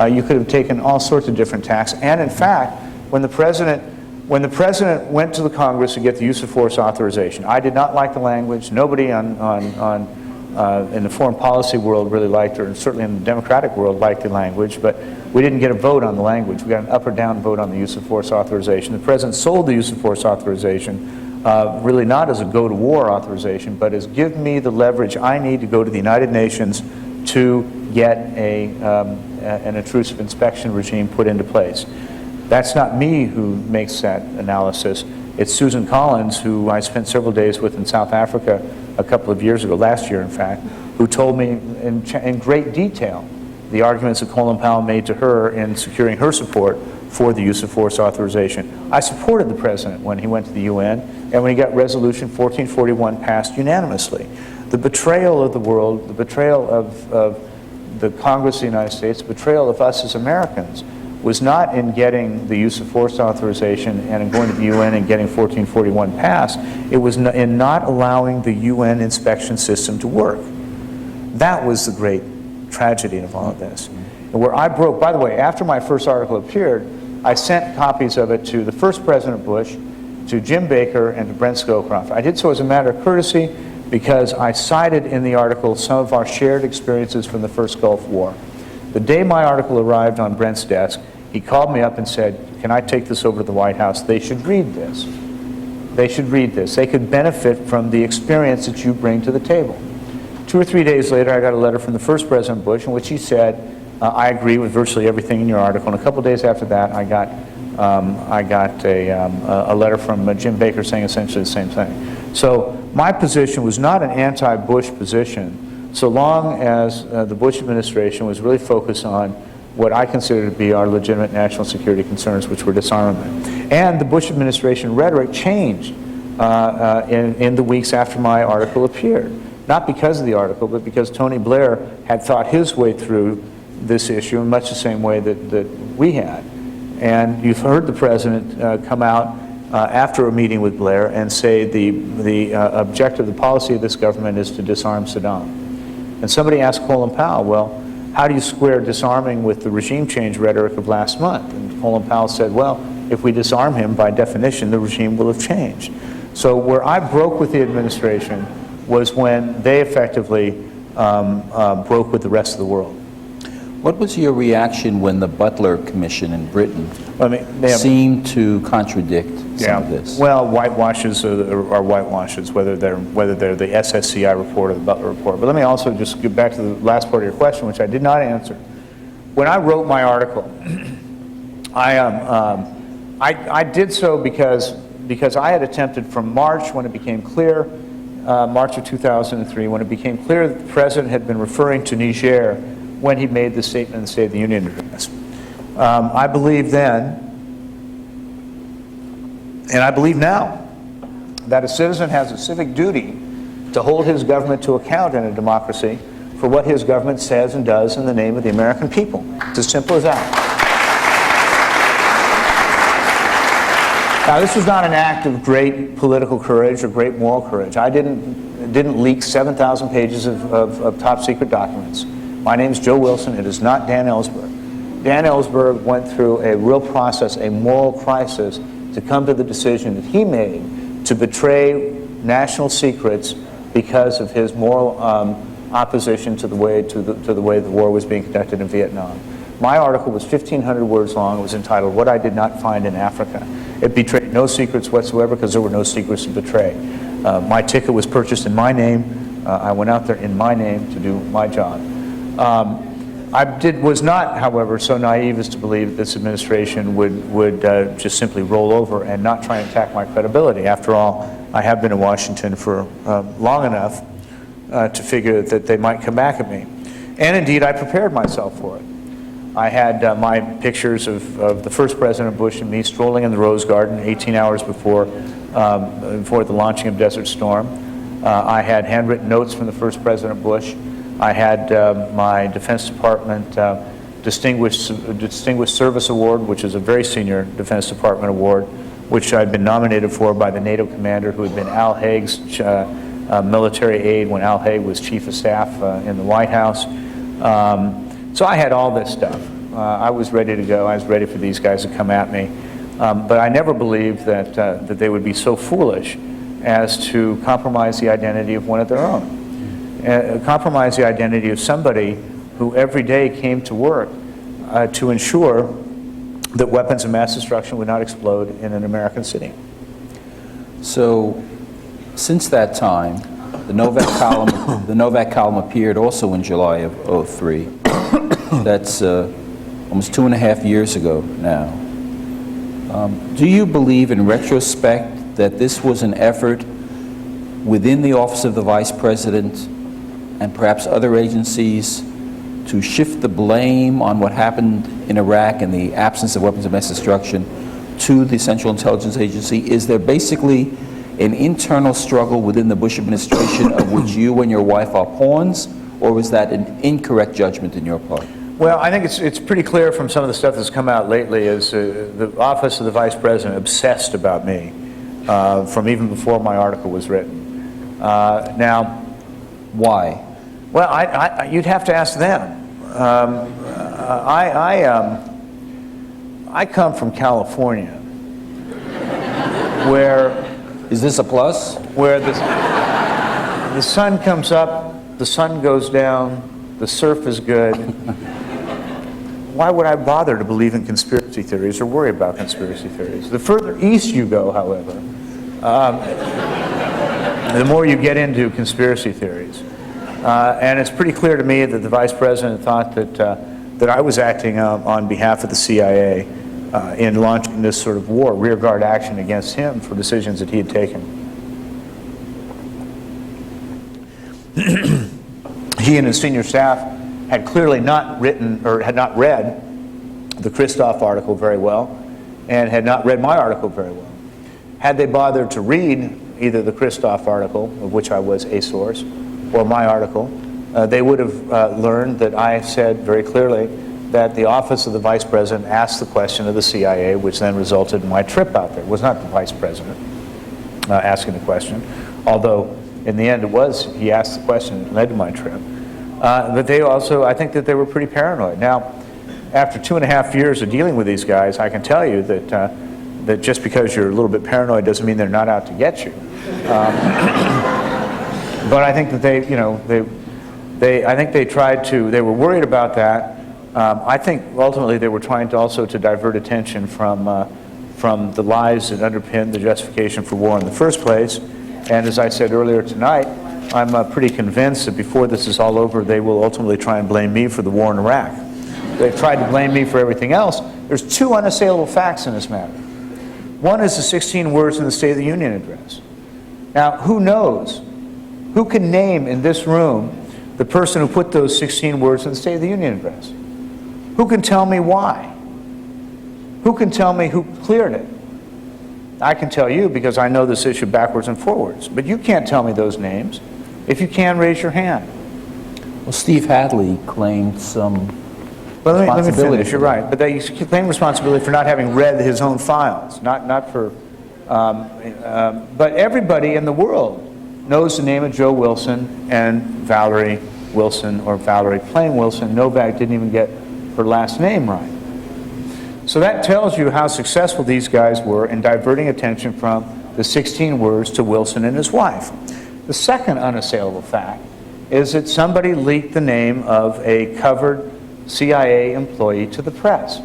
You could have taken all sorts of different tacks. And in fact, when the president went to the Congress to get the use of force authorization, I did not like the language. Nobody in the foreign policy world really liked it, and certainly in the democratic world liked the language, but we didn't get a vote on the language. We got an up or down vote on the use of force authorization. The president sold the use of force authorization really not as a go-to-war authorization, but as give me the leverage I need to go to the United Nations to get an intrusive inspection regime put into place. That's not me who makes that analysis. It's Susan Collins, who I spent several days with in South Africa a couple of years ago, last year in fact, who told me in great detail the arguments that Colin Powell made to her in securing her support for the use of force authorization. I supported the president when he went to the UN and when he got Resolution 1441 passed unanimously. The betrayal of the world, the betrayal of the Congress of the United States, the betrayal of us as Americans was not in getting the use of force authorization and in going to the UN and getting 1441 passed. It was in not allowing the UN inspection system to work. That was the great tragedy of all of this. And where I broke, by the way, after my first article appeared, I sent copies of it to the first President Bush, to Jim Baker, and to Brent Scowcroft. I did so as a matter of courtesy because I cited in the article some of our shared experiences from the first Gulf War. The day my article arrived on Brent's desk, he called me up and said, "Can I take this over to the White House? They should read this. They should read this. They could benefit from the experience that you bring to the table." 2 or 3 days later, I got a letter from the first President Bush in which he said, "I agree with virtually everything in your article." And a couple days after that, I got a letter from Jim Baker saying essentially the same thing. So my position was not an anti-Bush position, so long as the Bush administration was really focused on what I consider to be our legitimate national security concerns, which were disarmament. And the Bush administration rhetoric changed in the weeks after my article appeared. Not because of the article, but because Tony Blair had thought his way through this issue in much the same way that we had. And you've heard the president come out after a meeting with Blair and say the objective, the policy of this government is to disarm Saddam. And somebody asked Colin Powell, well, how do you square disarming with the regime change rhetoric of last month? And Colin Powell said, well, if we disarm him, by definition, the regime will have changed. So where I broke with the administration was when they effectively broke with the rest of the world. What was your reaction when the Butler Commission in Britain seemed to contradict some of this? Well, whitewashes are whitewashes, whether they're the SSCI report or the Butler report. But let me also just get back to the last part of your question, which I did not answer. When I wrote my article, I did so because I had attempted from March, when it became clear, March of 2003, when it became clear that the president had been referring to Niger when he made the statement in the State of the Union address. I believe then, and I believe now, that a citizen has a civic duty to hold his government to account in a democracy for what his government says and does in the name of the American people. It's as simple as that. Now, this was not an act of great political courage or great moral courage. I didn't leak 7,000 pages of top secret documents. My name's Joe Wilson. It is not Dan Ellsberg. Dan Ellsberg went through a real process, a moral crisis, to come to the decision that he made to betray national secrets because of his moral opposition to the way the war was being conducted in Vietnam. My article was 1,500 words long. It was entitled, "What I Did Not Find in Africa." It betrayed no secrets whatsoever because there were no secrets to betray. My ticket was purchased in my name. I went out there in my name to do my job. I was not, however, so naive as to believe that this administration would just simply roll over and not try and attack my credibility. After all, I have been in Washington for long enough to figure that they might come back at me. And indeed, I prepared myself for it. I had my pictures of the first President Bush and me strolling in the Rose Garden 18 hours before the launching of Desert Storm. I had handwritten notes from the first President Bush. I had my Defense Department Distinguished Service Award, which is a very senior Defense Department award, which I'd been nominated for by the NATO commander who had been Al Haig's military aide when Al Haig was Chief of Staff in the White House. So I had all this stuff. I was ready to go. I was ready for these guys to come at me. But I never believed that they would be so foolish as to compromise the identity of one of their own. Compromise the identity of somebody who every day came to work to ensure that weapons of mass destruction would not explode in an American city. So, since that time, the Novak column appeared also in July of '03. That's almost 2.5 years ago now. Do you believe, in retrospect, that this was an effort within the Office of the Vice President and perhaps other agencies to shift the blame on what happened in Iraq and the absence of weapons of mass destruction to the Central Intelligence Agency? Is there basically an internal struggle within the Bush administration of which you and your wife are pawns, or was that an incorrect judgment in your part? Well, I think it's pretty clear from some of the stuff that's come out lately is the Office of the Vice President obsessed about me from even before my article was written. Now, why? Well, you'd have to ask them. I come from California, where... Is this a plus? Where the sun comes up, the sun goes down, the surf is good. Why would I bother to believe in conspiracy theories or worry about conspiracy theories? The further east you go, however, the more you get into conspiracy theories. And it's pretty clear to me that the Vice President thought that I was acting on behalf of the CIA in launching this sort of war, rearguard action against him for decisions that he had taken. He and his senior staff had clearly not written or had not read the Christoph article very well and had not read my article very well. Had they bothered to read either the Christoph article, of which I was a source, or my article, they would have learned that I said very clearly that the Office of the Vice President asked the question of the CIA, which then resulted in my trip out there. It was not the Vice President asking the question, although in the end it was, he asked the question that led to my trip. But they also, I think that they were pretty paranoid. Now, after 2.5 years of dealing with these guys, I can tell you that, that just because you're a little bit paranoid doesn't mean they're not out to get you. But I think that they, you know, I think they tried to, they were worried about that. I think ultimately they were trying to also to divert attention from the lies that underpinned the justification for war in the first place. And as I said earlier tonight, I'm pretty convinced that before this is all over, they will ultimately try and blame me for the war in Iraq. They've tried to blame me for everything else. There's two unassailable facts in this matter. One is the 16 words in the State of the Union address. Now, who knows? Who can name in this room the person who put those 16 words in the State of the Union address? Who can tell me why? Who can tell me who cleared it? I can tell you because I know this issue backwards and forwards, but you can't tell me those names. If you can, raise your hand. Well, Steve Hadley claimed some Well, let me responsibility. finish. You're right, but they claim responsibility for not having read his own files, not for. But everybody in the world knows the name of Joe Wilson and Valerie Wilson, or Valerie Plain Wilson. Novak didn't even get her last name right. So that tells you how successful these guys were in diverting attention from the 16 words to Wilson and his wife. The second unassailable fact is that somebody leaked the name of a covered CIA employee to the press.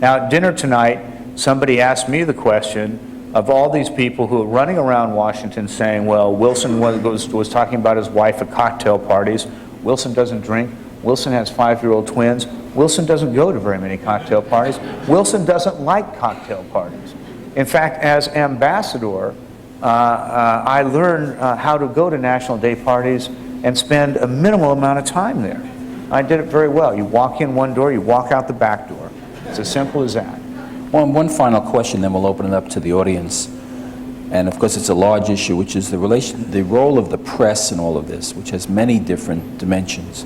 Now at dinner tonight, somebody asked me the question of all these people who are running around Washington saying, well, Wilson was talking about his wife at cocktail parties. Wilson doesn't drink. Wilson has 5-year-old twins. Wilson doesn't go to very many cocktail parties. Wilson doesn't like cocktail parties. In fact, as ambassador, I learned how to go to National Day parties and spend a minimal amount of time there. I did it very well. You walk in one door, you walk out the back door. It's as simple as that. One final question, then we'll open it up to the audience. And of course, it's a large issue, which is the role of the press in all of this, which has many different dimensions.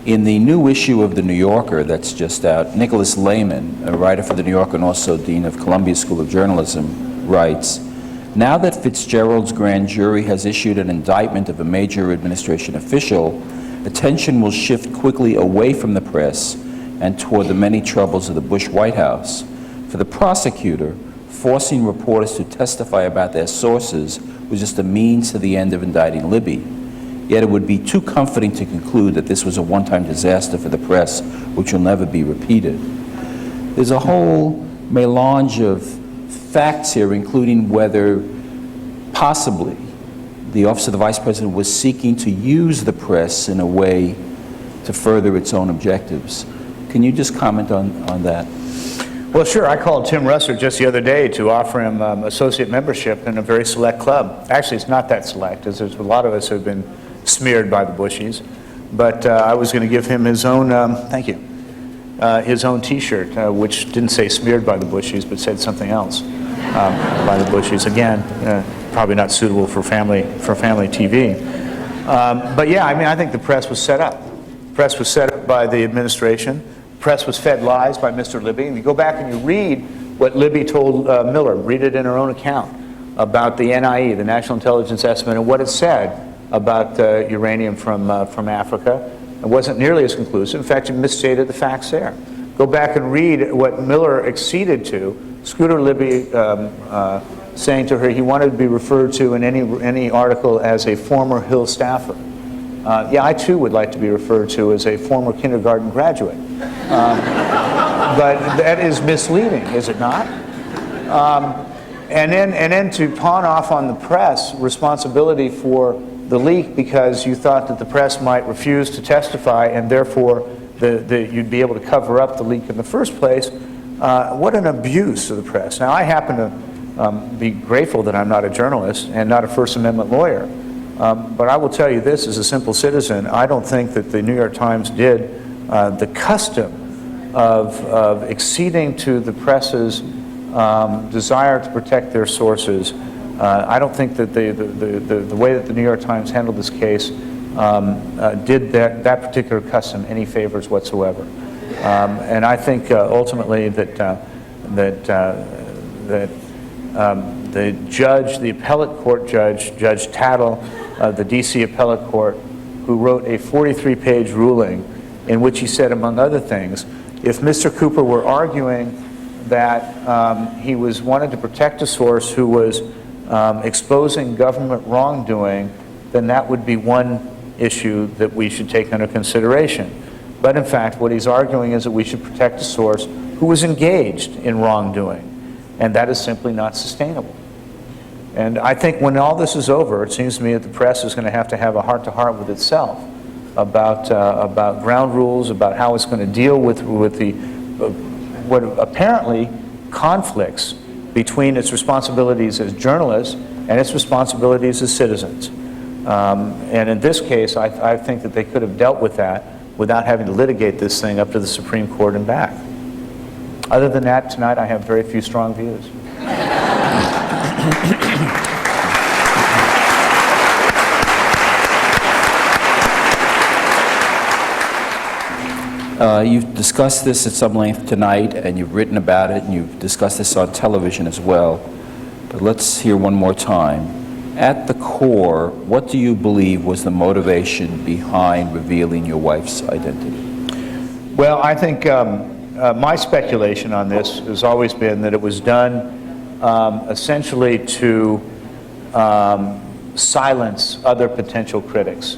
In the new issue of The New Yorker that's just out, Nicholas Lehman, a writer for The New Yorker and also Dean of Columbia School of Journalism, writes, now that Fitzgerald's grand jury has issued an indictment of a major administration official, attention will shift quickly away from the press and toward the many troubles of the Bush White House. For the prosecutor, forcing reporters to testify about their sources was just a means to the end of indicting Libby. Yet it would be too comforting to conclude that this was a one-time disaster for the press, which will never be repeated. There's a whole melange of facts here, including whether possibly the Office of the Vice President was seeking to use the press in a way to further its own objectives. Can you just comment on that? Well, sure. I called Tim Russer just the other day to offer him associate membership in a very select club. Actually, it's not that select, as there's a lot of us who have been smeared by the Bushies. but I was going to give him his own, thank you, his own T-shirt, which didn't say "smeared by the Bushies," but said something else by the Bushies. Again, probably not suitable for family TV. But yeah, I mean, I think the press was set up. The press was set up by the administration. The press was fed lies by Mr. Libby. And you go back and you read what Libby told Miller, read it in her own account, about the NIE, the National Intelligence Estimate, and what it said about uranium from Africa. It wasn't nearly as conclusive. In fact, it misstated the facts there. Go back and read what Miller acceded to. Scooter Libby saying to her he wanted to be referred to in any article as a former Hill staffer. Yeah, I too would like to be referred to as a former kindergarten graduate. But that is misleading, is it not? And then to pawn off on the press responsibility for the leak because you thought that the press might refuse to testify and therefore you'd be able to cover up the leak in the first place. What an abuse of the press. Now, I happen to be grateful that I'm not a journalist and not a First Amendment lawyer. But I will tell you this as a simple citizen, I don't think that the New York Times did the custom of acceding to the press's desire to protect their sources. I don't think that the way that the New York Times handled this case did that particular custom any favors whatsoever. And I think ultimately that the judge, the appellate court judge, Judge Tattle, the D.C. appellate court, who wrote a 43-page ruling in which he said, among other things, if Mr. Cooper were arguing that he wanted to protect a source who was exposing government wrongdoing, then that would be one issue that we should take under consideration. But in fact, what he's arguing is that we should protect a source who was engaged in wrongdoing, and that is simply not sustainable. And I think when all this is over, it seems to me that the press is going to have a heart-to-heart with itself about ground rules, about how it's going to deal with the what apparently conflicts between its responsibilities as journalists and its responsibilities as citizens. And in this case, I think that they could have dealt with that without having to litigate this thing up to the Supreme Court and back. Other than that, tonight I have very few strong views. You've discussed this at some length tonight, and you've written about it, and you've discussed this on television as well. But let's hear one more time. At the core, what do you believe was the motivation behind revealing your wife's identity? Well, I think my speculation on this has always been that it was done essentially to silence other potential critics.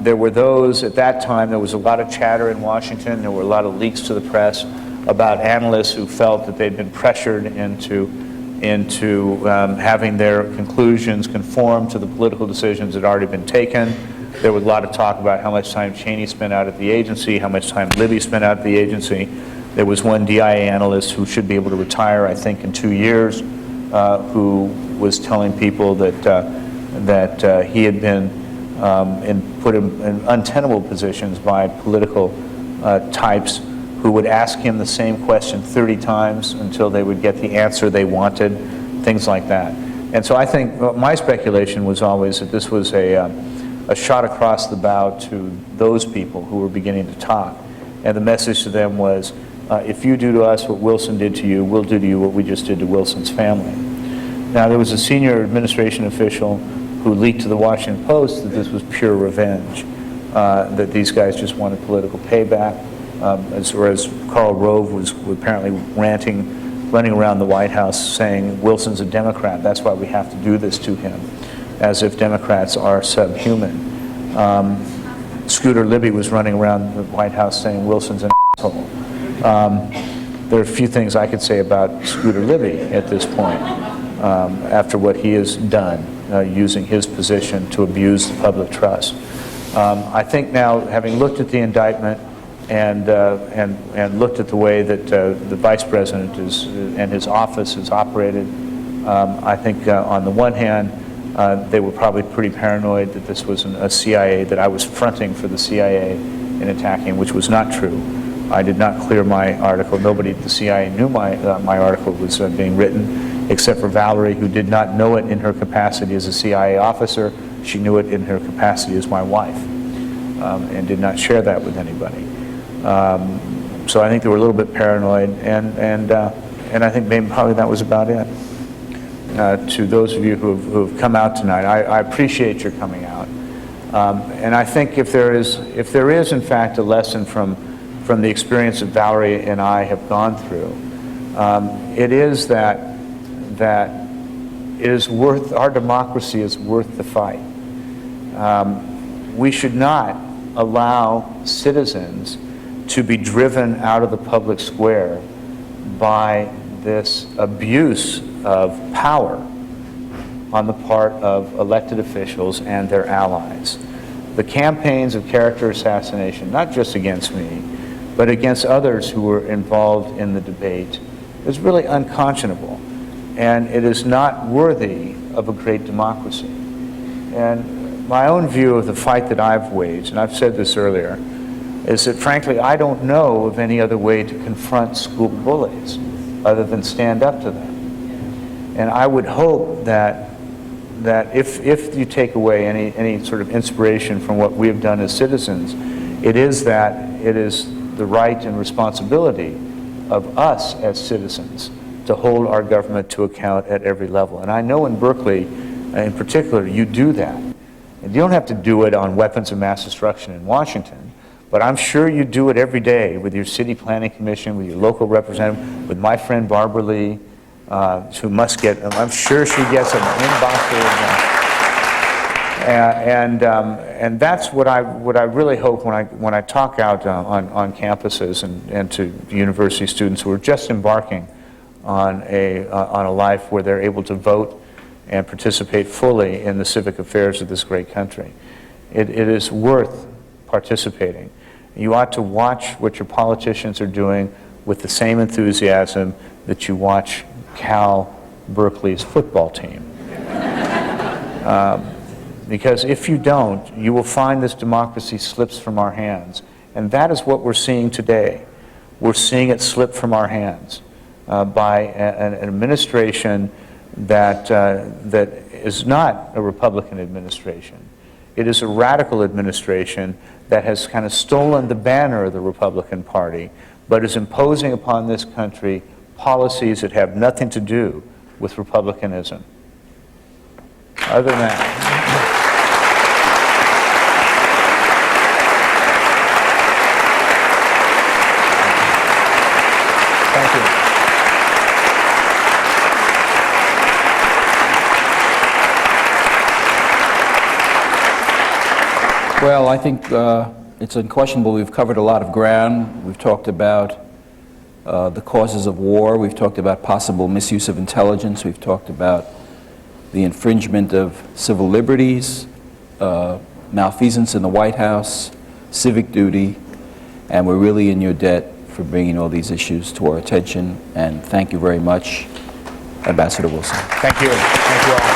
There were those at that time, there was a lot of chatter in Washington, there were a lot of leaks to the press about analysts who felt that they'd been pressured into having their conclusions conform to the political decisions that had already been taken. There was a lot of talk about how much time Cheney spent out at the agency, how much time Libby spent out at the agency. There was one DIA analyst who should be able to retire, I think, in 2 years, who was telling people that he had been put in untenable positions by political types who would ask him the same question 30 times until they would get the answer they wanted, things like that. And so I think my speculation was always that this was a shot across the bow to those people who were beginning to talk. And the message to them was, if you do to us what Wilson did to you, we'll do to you what we just did to Wilson's family. Now, there was a senior administration official who leaked to the Washington Post that this was pure revenge, that these guys just wanted political payback, as Karl Rove was apparently running around the White House saying, Wilson's a Democrat, that's why we have to do this to him, as if Democrats are subhuman. Scooter Libby was running around the White House saying Wilson's an asshole. There are a few things I could say about Scooter Libby at this point, after what he has done, using his position to abuse the public trust. I think now, having looked at the indictment and looked at the way that the Vice President and his office has operated, I think on the one hand, They were probably pretty paranoid that this was a CIA, that I was fronting for the CIA in attacking, which was not true. I did not clear my article. Nobody at the CIA knew my article was being written, except for Valerie, who did not know it in her capacity as a CIA officer. She knew it in her capacity as my wife, and did not share that with anybody. So I think they were a little bit paranoid, and I think maybe probably that was about it. To those of you who have come out tonight, I appreciate your coming out, and I think if there is in fact a lesson from the experience that Valerie and I have gone through, it is that it is worth, our democracy is worth the fight. We should not allow citizens to be driven out of the public square by this abuse of power on the part of elected officials and their allies. The campaigns of character assassination, not just against me, but against others who were involved in the debate, is really unconscionable, and it is not worthy of a great democracy. And my own view of the fight that I've waged, and I've said this earlier, is that frankly I don't know of any other way to confront school bullies other than stand up to them. And I would hope that if you take away any sort of inspiration from what we have done as citizens, it is that it is the right and responsibility of us as citizens to hold our government to account at every level. And I know in Berkeley, in particular, you do that. And you don't have to do it on weapons of mass destruction in Washington, but I'm sure you do it every day with your city planning commission, with your local representative, with my friend Barbara Lee, who must get, I'm sure she gets an inbox. And that's what I really hope when I talk out on campuses and to university students who are just embarking on a life where they're able to vote and participate fully in the civic affairs of this great country. It is worth participating. You ought to watch what your politicians are doing with the same enthusiasm that you watch Cal Berkeley's football team. Because if you don't, you will find this democracy slips from our hands. And that is what we're seeing today. We're seeing it slip from our hands by an administration that is not a Republican administration. It is a radical administration that has kind of stolen the banner of the Republican Party, but is imposing upon this country policies that have nothing to do with republicanism. Other than that, Well, I think it's unquestionable we've covered a lot of ground. We've talked about the causes of war. We've talked about possible misuse of intelligence. We've talked about the infringement of civil liberties, malfeasance in the White House, civic duty, and we're really in your debt for bringing all these issues to our attention. And thank you very much, Ambassador Wilson. thank you. Thank you all.